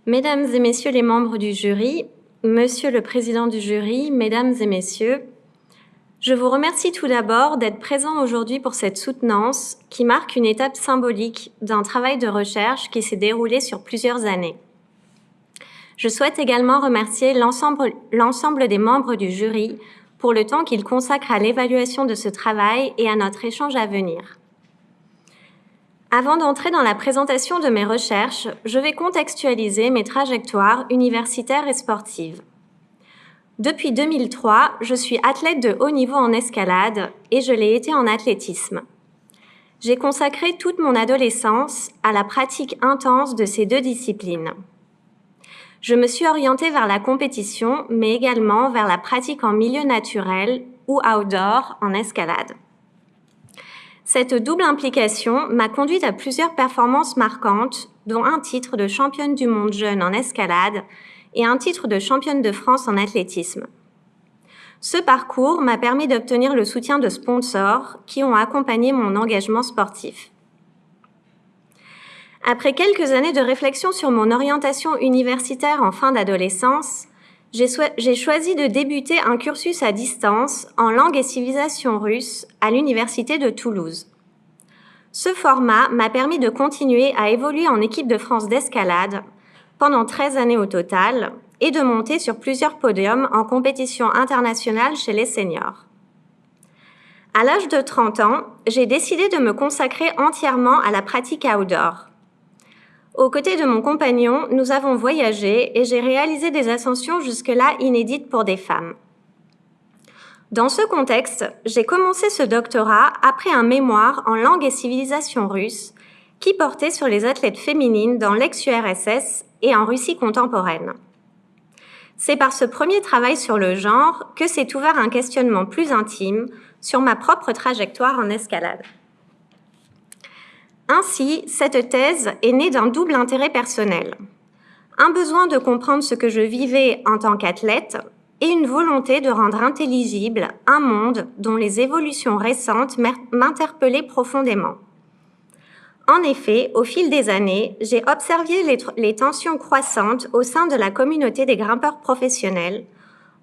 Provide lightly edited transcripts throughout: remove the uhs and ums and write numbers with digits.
Mesdames et messieurs les membres du jury, monsieur le président du jury, mesdames et messieurs, je vous remercie tout d'abord d'être présents aujourd'hui pour cette soutenance qui marque une étape symbolique d'un travail de recherche qui s'est déroulé sur plusieurs années. Je souhaite également remercier l'ensemble des membres du jury pour le temps qu'ils consacrent à l'évaluation de ce travail et à notre échange à venir. Avant d'entrer dans la présentation de mes recherches, je vais contextualiser mes trajectoires universitaires et sportives. Depuis 2003, je suis athlète de haut niveau en escalade et je l'ai été en athlétisme. J'ai consacré toute mon adolescence à la pratique intense de ces deux disciplines. Je me suis orientée vers la compétition, mais également vers la pratique en milieu naturel ou outdoor en escalade. Cette double implication m'a conduite à plusieurs performances marquantes, dont un titre de championne du monde jeune en escalade et un titre de championne de France en athlétisme. Ce parcours m'a permis d'obtenir le soutien de sponsors qui ont accompagné mon engagement sportif. Après quelques années de réflexion sur mon orientation universitaire en fin d'adolescence, j'ai choisi de débuter un cursus à distance en langue et civilisation russe à l'Université de Toulouse. Ce format m'a permis de continuer à évoluer en équipe de France d'escalade pendant 13 années au total et de monter sur plusieurs podiums en compétition internationale chez les seniors. À l'âge de 30 ans, j'ai décidé de me consacrer entièrement à la pratique outdoor. Aux côtés de mon compagnon, nous avons voyagé et j'ai réalisé des ascensions jusque-là inédites pour des femmes. Dans ce contexte, j'ai commencé ce doctorat après un mémoire en langue et civilisation russe qui portait sur les athlètes féminines dans l'ex-URSS et en Russie contemporaine. C'est par ce premier travail sur le genre que s'est ouvert un questionnement plus intime sur ma propre trajectoire en escalade. Ainsi, cette thèse est née d'un double intérêt personnel. Un besoin de comprendre ce que je vivais en tant qu'athlète et une volonté de rendre intelligible un monde dont les évolutions récentes m'interpellaient profondément. En effet, au fil des années, j'ai observé les tensions croissantes au sein de la communauté des grimpeurs professionnels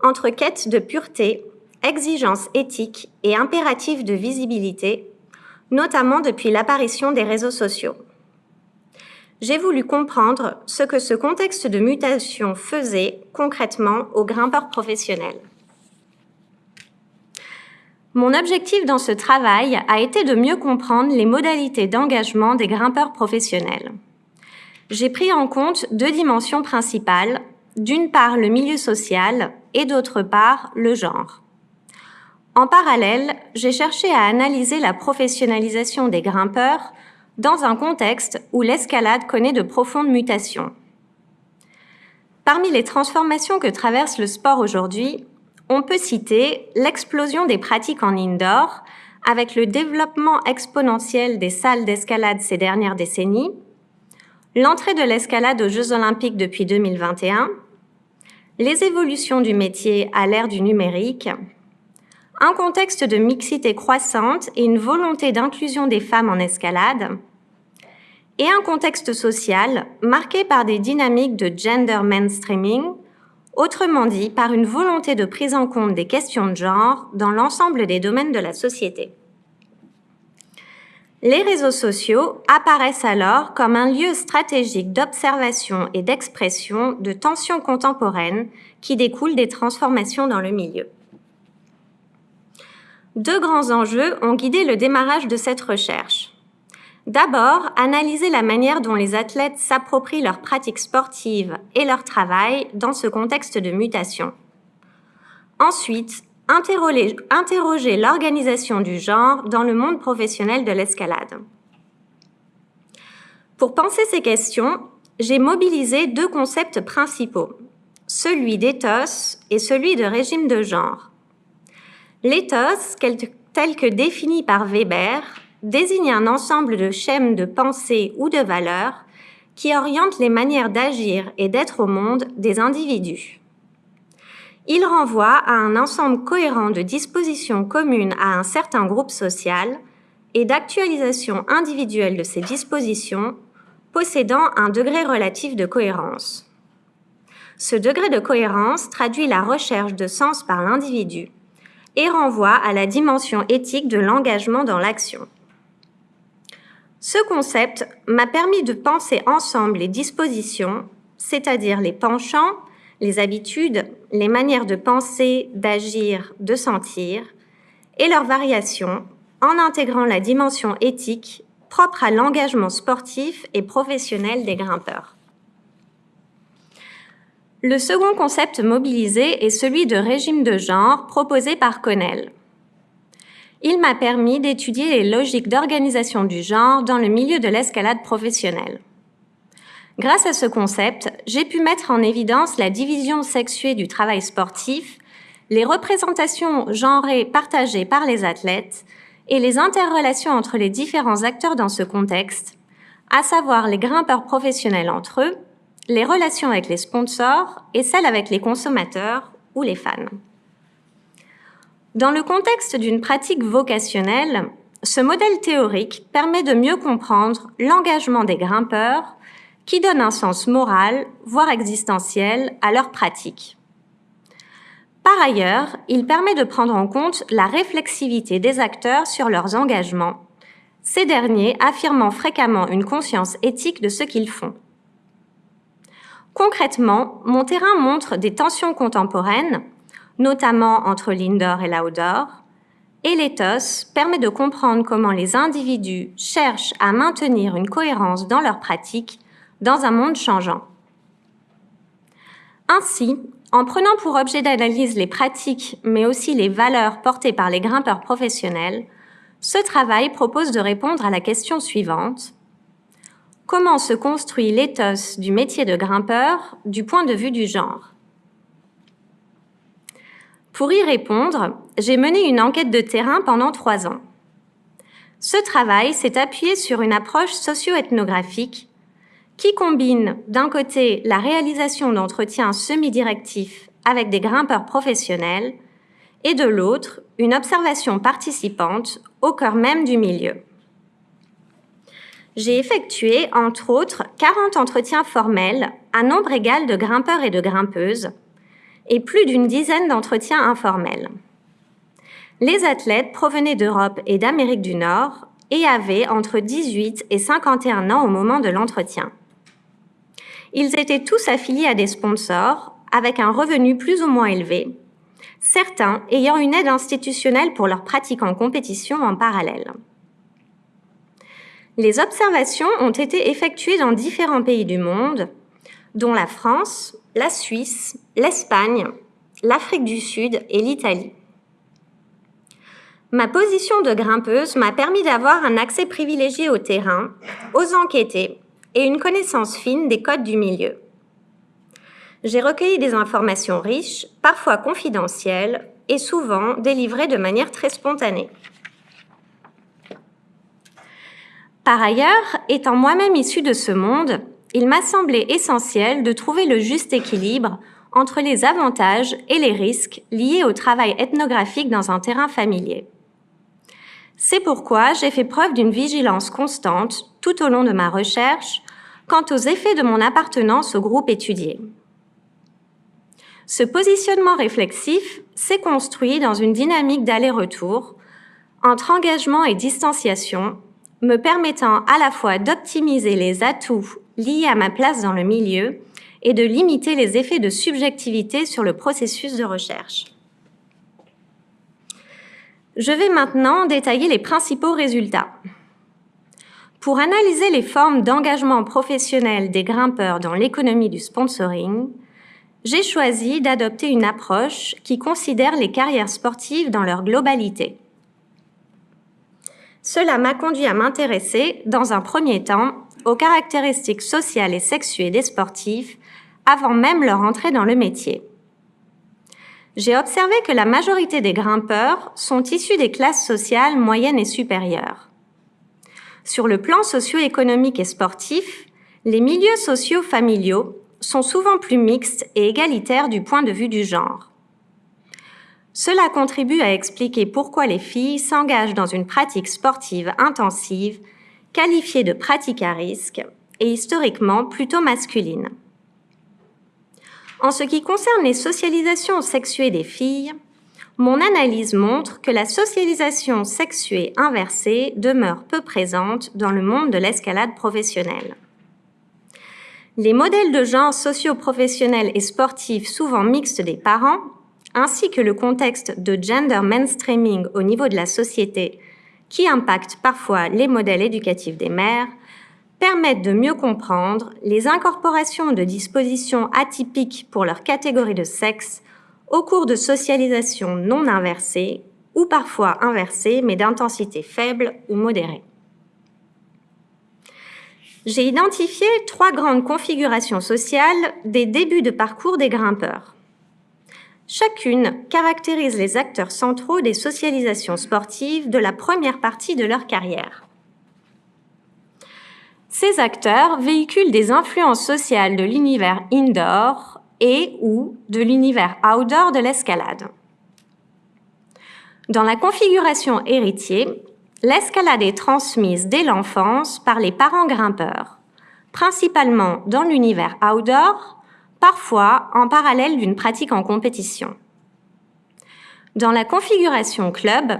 entre quête de pureté, exigences éthiques et impératifs de visibilité, notamment depuis l'apparition des réseaux sociaux. J'ai voulu comprendre ce que ce contexte de mutation faisait concrètement aux grimpeurs professionnels. Mon objectif dans ce travail a été de mieux comprendre les modalités d'engagement des grimpeurs professionnels. J'ai pris en compte deux dimensions principales, d'une part le milieu social et d'autre part le genre. En parallèle, j'ai cherché à analyser la professionnalisation des grimpeurs dans un contexte où l'escalade connaît de profondes mutations. Parmi les transformations que traverse le sport aujourd'hui, on peut citer l'explosion des pratiques en indoor, avec le développement exponentiel des salles d'escalade ces dernières décennies, l'entrée de l'escalade aux Jeux Olympiques depuis 2021, les évolutions du métier à l'ère du numérique, un contexte de mixité croissante et une volonté d'inclusion des femmes en escalade, et un contexte social marqué par des dynamiques de gender mainstreaming, autrement dit par une volonté de prise en compte des questions de genre dans l'ensemble des domaines de la société. Les réseaux sociaux apparaissent alors comme un lieu stratégique d'observation et d'expression de tensions contemporaines qui découlent des transformations dans le milieu. Deux grands enjeux ont guidé le démarrage de cette recherche. D'abord, analyser la manière dont les athlètes s'approprient leurs pratiques sportives et leur travail dans ce contexte de mutation. Ensuite, interroger l'organisation du genre dans le monde professionnel de l'escalade. Pour penser ces questions, j'ai mobilisé deux concepts principaux, celui d'éthos et celui de régime de genre. L'éthos, tel que défini par Weber, désigne un ensemble de schèmes de pensée ou de valeurs qui orientent les manières d'agir et d'être au monde des individus. Il renvoie à un ensemble cohérent de dispositions communes à un certain groupe social et d'actualisation individuelle de ces dispositions possédant un degré relatif de cohérence. Ce degré de cohérence traduit la recherche de sens par l'individu et renvoie à la dimension éthique de l'engagement dans l'action. Ce concept m'a permis de penser ensemble les dispositions, c'est-à-dire les penchants, les habitudes, les manières de penser, d'agir, de sentir, et leurs variations, en intégrant la dimension éthique propre à l'engagement sportif et professionnel des grimpeurs. Le second concept mobilisé est celui de régime de genre proposé par Connell. Il m'a permis d'étudier les logiques d'organisation du genre dans le milieu de l'escalade professionnelle. Grâce à ce concept, j'ai pu mettre en évidence la division sexuée du travail sportif, les représentations genrées partagées par les athlètes et les interrelations entre les différents acteurs dans ce contexte, à savoir les grimpeurs professionnels entre eux, les relations avec les sponsors et celles avec les consommateurs ou les fans. Dans le contexte d'une pratique vocationnelle, ce modèle théorique permet de mieux comprendre l'engagement des grimpeurs qui donne un sens moral, voire existentiel, à leur pratique. Par ailleurs, il permet de prendre en compte la réflexivité des acteurs sur leurs engagements, ces derniers affirmant fréquemment une conscience éthique de ce qu'ils font. Concrètement, mon terrain montre des tensions contemporaines, notamment entre l'indoor et l'outdoor, et l'éthos permet de comprendre comment les individus cherchent à maintenir une cohérence dans leur pratique dans un monde changeant. Ainsi, en prenant pour objet d'analyse les pratiques, mais aussi les valeurs portées par les grimpeurs professionnels, ce travail propose de répondre à la question suivante. Comment se construit l'éthos du métier de grimpeur du point de vue du genre ? Pour y répondre, j'ai mené une enquête de terrain pendant 3 ans. Ce travail s'est appuyé sur une approche socio-ethnographique qui combine d'un côté la réalisation d'entretiens semi-directifs avec des grimpeurs professionnels et de l'autre une observation participante au cœur même du milieu. J'ai effectué, entre autres, 40 entretiens formels à nombre égal de grimpeurs et de grimpeuses et plus d'une dizaine d'entretiens informels. Les athlètes provenaient d'Europe et d'Amérique du Nord et avaient entre 18 et 51 ans au moment de l'entretien. Ils étaient tous affiliés à des sponsors avec un revenu plus ou moins élevé, certains ayant une aide institutionnelle pour leur pratique en compétition en parallèle. Les observations ont été effectuées dans différents pays du monde, dont la France, la Suisse, l'Espagne, l'Afrique du Sud et l'Italie. Ma position de grimpeuse m'a permis d'avoir un accès privilégié au terrain, aux enquêtés et une connaissance fine des codes du milieu. J'ai recueilli des informations riches, parfois confidentielles et souvent délivrées de manière très spontanée. Par ailleurs, étant moi-même issue de ce monde, il m'a semblé essentiel de trouver le juste équilibre entre les avantages et les risques liés au travail ethnographique dans un terrain familier. C'est pourquoi j'ai fait preuve d'une vigilance constante tout au long de ma recherche quant aux effets de mon appartenance au groupe étudié. Ce positionnement réflexif s'est construit dans une dynamique d'aller-retour entre engagement et distanciation, me permettant à la fois d'optimiser les atouts liés à ma place dans le milieu et de limiter les effets de subjectivité sur le processus de recherche. Je vais maintenant détailler les principaux résultats. Pour analyser les formes d'engagement professionnel des grimpeurs dans l'économie du sponsoring, j'ai choisi d'adopter une approche qui considère les carrières sportives dans leur globalité. Cela m'a conduit à m'intéresser, dans un premier temps, aux caractéristiques sociales et sexuées des sportifs avant même leur entrée dans le métier. J'ai observé que la majorité des grimpeurs sont issus des classes sociales moyennes et supérieures. Sur le plan socio-économique et sportif, les milieux sociaux familiaux sont souvent plus mixtes et égalitaires du point de vue du genre. Cela contribue à expliquer pourquoi les filles s'engagent dans une pratique sportive intensive, qualifiée de pratique à risque, et historiquement plutôt masculine. En ce qui concerne les socialisations sexuées des filles, mon analyse montre que la socialisation sexuée inversée demeure peu présente dans le monde de l'escalade professionnelle. Les modèles de genre socio-professionnels et sportifs souvent mixtes des parents, ainsi que le contexte de gender mainstreaming au niveau de la société, qui impacte parfois les modèles éducatifs des mères, permettent de mieux comprendre les incorporations de dispositions atypiques pour leur catégorie de sexe au cours de socialisation non inversée ou parfois inversée mais d'intensité faible ou modérée. J'ai identifié 3 grandes configurations sociales des débuts de parcours des grimpeurs. Chacune caractérise les acteurs centraux des socialisations sportives de la première partie de leur carrière. Ces acteurs véhiculent des influences sociales de l'univers indoor et ou de l'univers outdoor de l'escalade. Dans la configuration héritier, l'escalade est transmise dès l'enfance par les parents grimpeurs, principalement dans l'univers outdoor, parfois en parallèle d'une pratique en compétition. Dans la configuration club,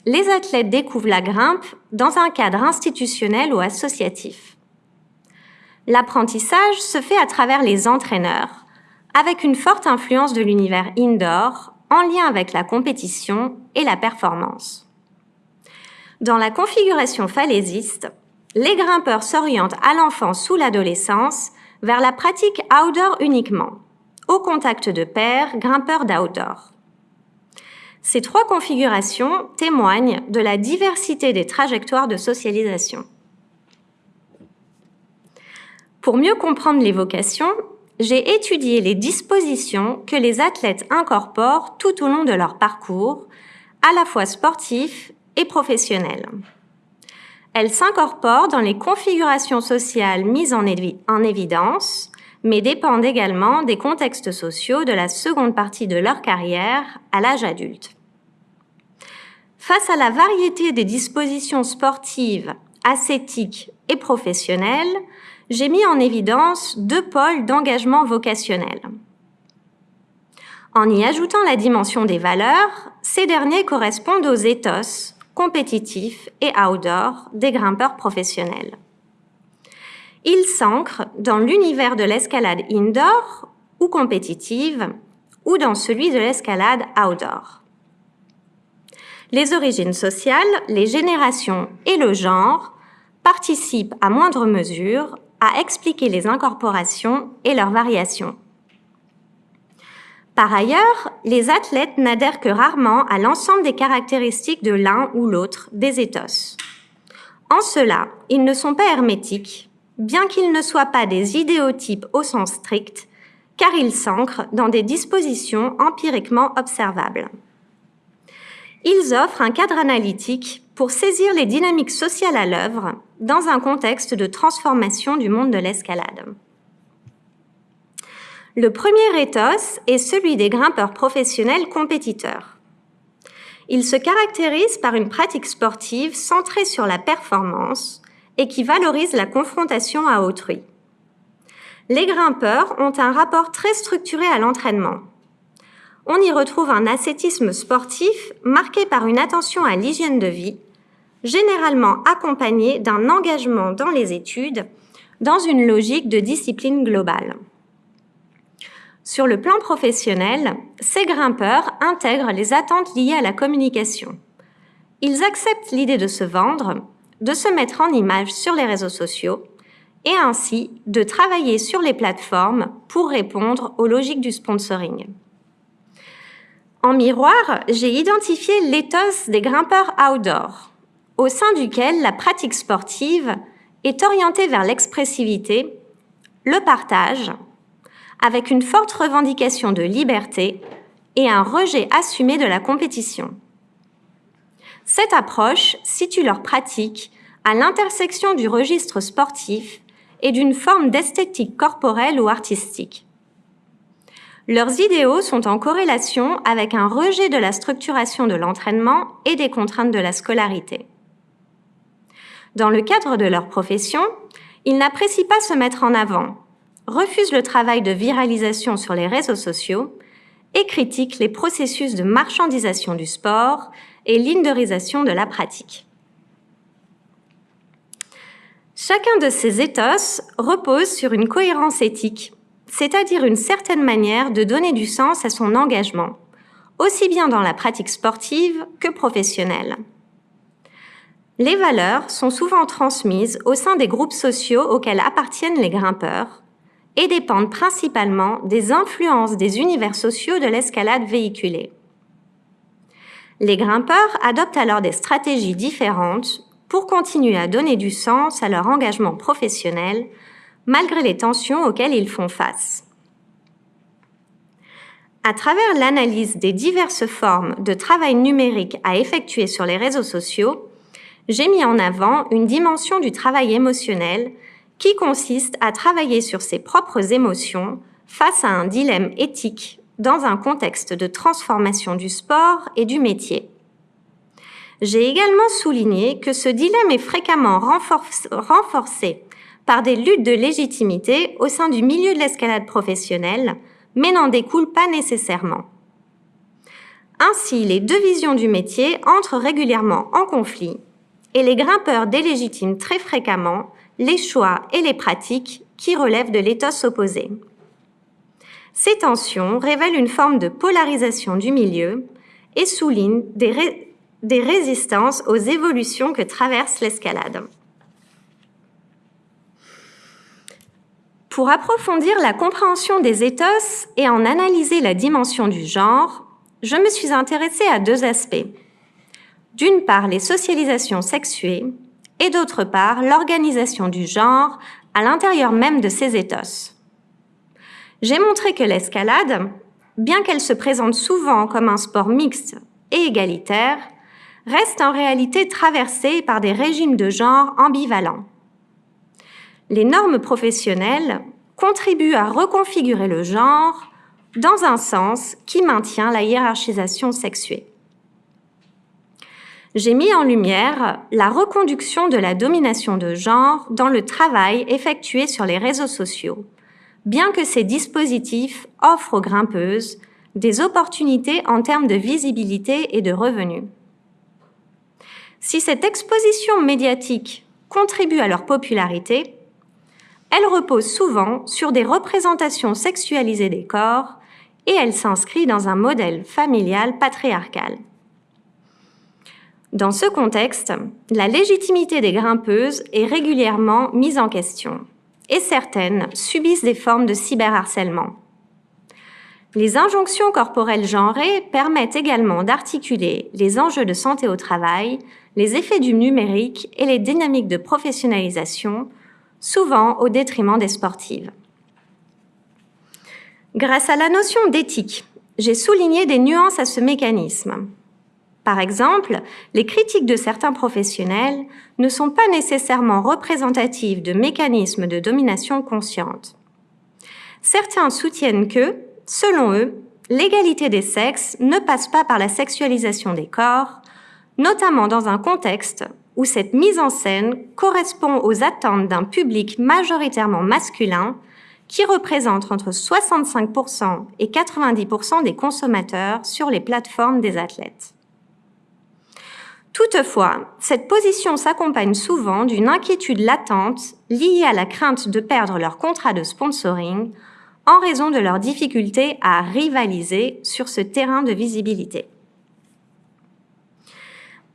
les athlètes découvrent la grimpe dans un cadre institutionnel ou associatif. L'apprentissage se fait à travers les entraîneurs, avec une forte influence de l'univers indoor en lien avec la compétition et la performance. Dans la configuration falaisiste, les grimpeurs s'orientent à l'enfance ou l'adolescence vers la pratique outdoor uniquement, au contact de pairs grimpeurs d'outdoor. Ces 3 configurations témoignent de la diversité des trajectoires de socialisation. Pour mieux comprendre les vocations, j'ai étudié les dispositions que les athlètes incorporent tout au long de leur parcours, à la fois sportif et professionnel. Elles s'incorporent dans les configurations sociales mises en évidence, mais dépendent également des contextes sociaux de la seconde partie de leur carrière à l'âge adulte. Face à la variété des dispositions sportives, ascétiques et professionnelles, j'ai mis en évidence 2 pôles d'engagement vocationnel. En y ajoutant la dimension des valeurs, ces derniers correspondent aux ethos compétitifs et outdoor des grimpeurs professionnels. Ils s'ancrent dans l'univers de l'escalade indoor ou compétitive ou dans celui de l'escalade outdoor. Les origines sociales, les générations et le genre participent à moindre mesure à expliquer les incorporations et leurs variations. Par ailleurs, les athlètes n'adhèrent que rarement à l'ensemble des caractéristiques de l'un ou l'autre des ethos. En cela, ils ne sont pas hermétiques, bien qu'ils ne soient pas des idéotypes au sens strict, car ils s'ancrent dans des dispositions empiriquement observables. Ils offrent un cadre analytique pour saisir les dynamiques sociales à l'œuvre dans un contexte de transformation du monde de l'escalade. Le premier ethos est celui des grimpeurs professionnels compétiteurs. Ils se caractérisent par une pratique sportive centrée sur la performance et qui valorise la confrontation à autrui. Les grimpeurs ont un rapport très structuré à l'entraînement. On y retrouve un ascétisme sportif marqué par une attention à l'hygiène de vie, généralement accompagné d'un engagement dans les études, dans une logique de discipline globale. Sur le plan professionnel, ces grimpeurs intègrent les attentes liées à la communication. Ils acceptent l'idée de se vendre, de se mettre en image sur les réseaux sociaux et ainsi de travailler sur les plateformes pour répondre aux logiques du sponsoring. En miroir, j'ai identifié l'éthos des grimpeurs outdoor, au sein duquel la pratique sportive est orientée vers l'expressivité, le partage, avec une forte revendication de liberté et un rejet assumé de la compétition. Cette approche situe leur pratique à l'intersection du registre sportif et d'une forme d'esthétique corporelle ou artistique. Leurs idéaux sont en corrélation avec un rejet de la structuration de l'entraînement et des contraintes de la scolarité. Dans le cadre de leur profession, ils n'apprécient pas se mettre en avant, refuse le travail de viralisation sur les réseaux sociaux et critique les processus de marchandisation du sport et l'indorisation de la pratique. Chacun de ces ethos repose sur une cohérence éthique, c'est-à-dire une certaine manière de donner du sens à son engagement, aussi bien dans la pratique sportive que professionnelle. Les valeurs sont souvent transmises au sein des groupes sociaux auxquels appartiennent les grimpeurs et dépendent principalement des influences des univers sociaux de l'escalade véhiculée. Les grimpeurs adoptent alors des stratégies différentes pour continuer à donner du sens à leur engagement professionnel, malgré les tensions auxquelles ils font face. À travers l'analyse des diverses formes de travail numérique à effectuer sur les réseaux sociaux, j'ai mis en avant une dimension du travail émotionnel qui consiste à travailler sur ses propres émotions face à un dilemme éthique dans un contexte de transformation du sport et du métier. J'ai également souligné que ce dilemme est fréquemment renforcé par des luttes de légitimité au sein du milieu de l'escalade professionnelle, mais n'en découle pas nécessairement. Ainsi, les deux visions du métier entrent régulièrement en conflit et les grimpeurs délégitiment très fréquemment les choix et les pratiques qui relèvent de l'éthos opposé. Ces tensions révèlent une forme de polarisation du milieu et soulignent des résistances aux évolutions que traverse l'escalade. Pour approfondir la compréhension des ethos et en analyser la dimension du genre, je me suis intéressée à deux aspects. D'une part, les socialisations sexuées et d'autre part, l'organisation du genre à l'intérieur même de ces ethos. J'ai montré que l'escalade, bien qu'elle se présente souvent comme un sport mixte et égalitaire, reste en réalité traversée par des régimes de genre ambivalents. Les normes professionnelles contribuent à reconfigurer le genre dans un sens qui maintient la hiérarchisation sexuée. J'ai mis en lumière la reconduction de la domination de genre dans le travail effectué sur les réseaux sociaux, bien que ces dispositifs offrent aux grimpeuses des opportunités en termes de visibilité et de revenus. Si cette exposition médiatique contribue à leur popularité, elle repose souvent sur des représentations sexualisées des corps et elle s'inscrit dans un modèle familial patriarcal. Dans ce contexte, la légitimité des grimpeuses est régulièrement mise en question et certaines subissent des formes de cyberharcèlement. Les injonctions corporelles genrées permettent également d'articuler les enjeux de santé au travail, les effets du numérique et les dynamiques de professionnalisation, souvent au détriment des sportives. Grâce à la notion d'éthique, j'ai souligné des nuances à ce mécanisme. Par exemple, les critiques de certains professionnels ne sont pas nécessairement représentatives de mécanismes de domination consciente. Certains soutiennent que, selon eux, l'égalité des sexes ne passe pas par la sexualisation des corps, notamment dans un contexte où cette mise en scène correspond aux attentes d'un public majoritairement masculin qui représente entre 65% et 90% des consommateurs sur les plateformes des athlètes. Toutefois, cette position s'accompagne souvent d'une inquiétude latente liée à la crainte de perdre leur contrat de sponsoring en raison de leur difficulté à rivaliser sur ce terrain de visibilité.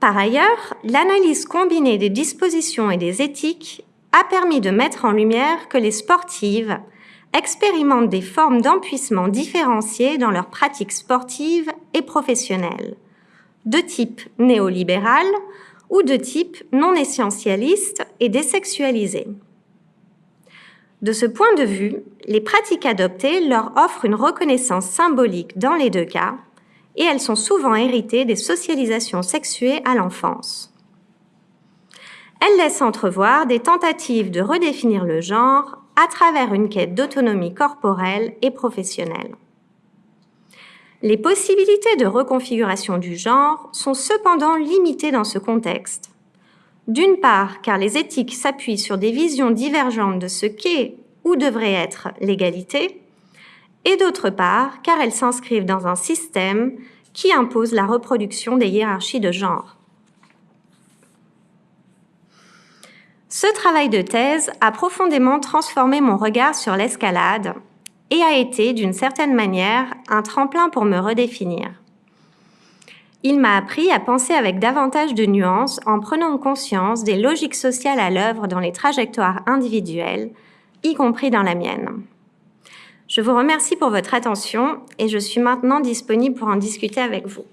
Par ailleurs, l'analyse combinée des dispositions et des éthiques a permis de mettre en lumière que les sportives expérimentent des formes d'empuisement différenciées dans leurs pratiques sportives et professionnelles, de type néolibéral ou de type non essentialiste et désexualisé. De ce point de vue, les pratiques adoptées leur offrent une reconnaissance symbolique dans les deux cas, et elles sont souvent héritées des socialisations sexuées à l'enfance. Elles laissent entrevoir des tentatives de redéfinir le genre à travers une quête d'autonomie corporelle et professionnelle. Les possibilités de reconfiguration du genre sont cependant limitées dans ce contexte. D'une part, car les éthiques s'appuient sur des visions divergentes de ce qu'est où devrait être l'égalité, et d'autre part, car elles s'inscrivent dans un système qui impose la reproduction des hiérarchies de genre. Ce travail de thèse a profondément transformé mon regard sur l'escalade et a été, d'une certaine manière, un tremplin pour me redéfinir. Il m'a appris à penser avec davantage de nuances en prenant conscience des logiques sociales à l'œuvre dans les trajectoires individuelles, y compris dans la mienne. Je vous remercie pour votre attention et je suis maintenant disponible pour en discuter avec vous.